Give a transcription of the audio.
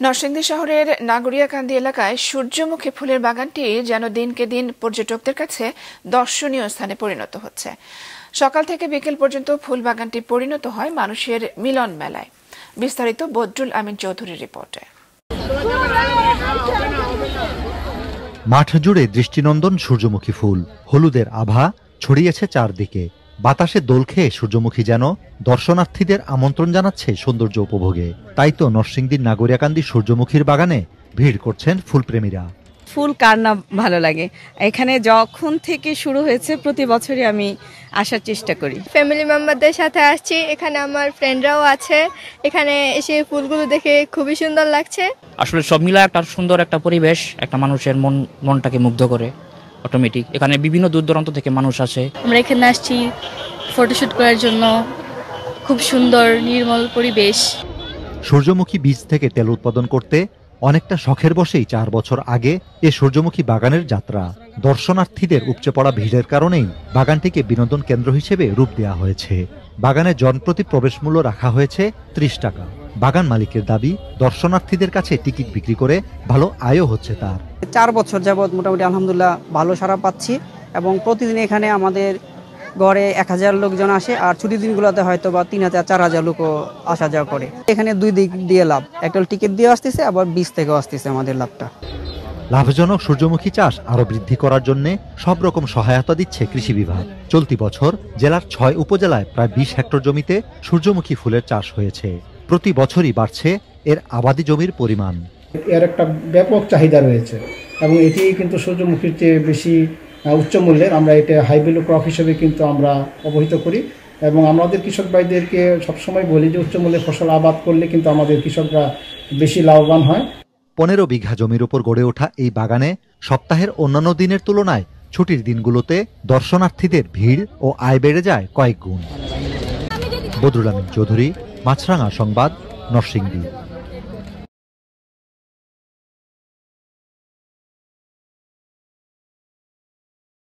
নরসিংদী শহরের নাগরিয়াকান্দি এলাকায় সূর্যমুখী ফুলের বাগানটি যেন দিনকে দিন পর্যটকদের কাছে দর্শনীয় স্থানে পরিণত হচ্ছে। সকাল থেকে বিকেল পর্যন্ত ফুল বাগানটি পরিণত হয় মানুষের মিলন মেলায়। বিস্তারিত বদরুল আমিন চৌধুরীর রিপোর্টে। মাঠ জুড়ে দৃষ্টিনন্দন সূর্যমুখী ফুল, হলুদের আভা ছড়িয়েছে চারদিকে। বাতাসে দোল খেয়ে সূর্যমুখী যেন দর্শনার্থীদের আমন্ত্রণ জানাচ্ছে সৌন্দর্য উপভোগে। তাই তো নরসিংদীর নাগরিয়াকান্দি সূর্যমুখীর বাগানে ভিড় করছেন ফুলপ্রেমীরা। ফুল কার না ভালো লাগে। এখানে যখন থেকে শুরু হয়েছে প্রতি বছরই আমি আসার চেষ্টা করি। ফ্যামিলি মেম্বারদের সাথে আসছি, এখানে আমার ফ্রেন্ডরাও আছে। এখানে এসে ফুলগুলো দেখে খুবই সুন্দর লাগছে। আসলে সব মিলে একটা সুন্দর একটা পরিবেশ, একটা মানুষের মনটাকে মুগ্ধ করে অটোমেটিক। এখানে বিভিন্ন দূর দূরান্ত থেকে মানুষ আসে। আমরা এখানে আসছি ফটোশুট করার জন্য। খুব সুন্দর নির্মল পরিবেশ। সূর্যমুখী বীজ থেকে তেল উৎপাদন করতে অনেকটা শখের বশেই 4 বছর আগে এ সূর্যমুখী বাগানের যাত্রা। দর্শনার্থীদের উপচে পড়া ভিড়ের কারণেই বাগানটিকে বিনোদন কেন্দ্র হিসেবে রূপ দেওয়া হয়েছে। বাগানে জনপ্রতি প্রবেশ মূল্য রাখা হয়েছে 30 টাকা। বাগান মালিকের দাবি, দর্শনার্থীদের কাছে টিকিট বিক্রি করে ভালো আয়ও হচ্ছে তার। 4 বছর যাবৎ মোটামুটি আলহামদুলিল্লাহ ভালো সাড়া পাচ্ছি এবং প্রতিদিন এখানে আমাদের গড়ে 1000 লোকজন আসে, আর ছুটির দিনগুলোতে হয়তো বা 3000-4000 লোকও আসা যাওয়া করে। এখানে দুই দিক দিয়ে লাভ, একটা টিকিট দিয়ে আসতেছে, আবার বীজ থেকেও আসতেছে আমাদের লাভটা। লাভজনক সূর্যমুখী চাষ আরো বৃদ্ধি করার জন্য সব রকম সহায়তা দিচ্ছে কৃষি বিভাগ। চলতি বছর জেলার 6 উপজেলায় প্রায় 20 হেক্টর জমিতে সূর্যমুখী ফুলের চাষ হয়েছে। প্রতি বছরই বাড়ছে এর আবাদি জমির পরিমাণ। এর একটা ব্যাপক চাহিদা রয়েছে এবং এটি কিন্তু সূর্যমুখীর চেয়ে বেশি উচ্চ মূল্যের। আমরা এটা হাই ভ্যালু ক্রপ হিসেবে কিন্তু আমরা অবহিত করি এবং আমাদের কৃষক ভাইদেরকে সবসময় বলি যে উচ্চ মূল্যের ফসল আবাদ করলে কিন্তু আমাদের কৃষকরা বেশি লাভবান হয়। 15 বিঘা জমির উপর গড়ে ওঠা এই বাগানে সপ্তাহের অন্যান্য দিনের তুলনায় ছুটির দিনগুলোতে দর্শনার্থীদের ভিড় ও আয় বেড়ে যায় কয়েক গুণ। বদরুল আমিন চৌধুরী, মাছরাঙা সংবাদ, নরসিংদী।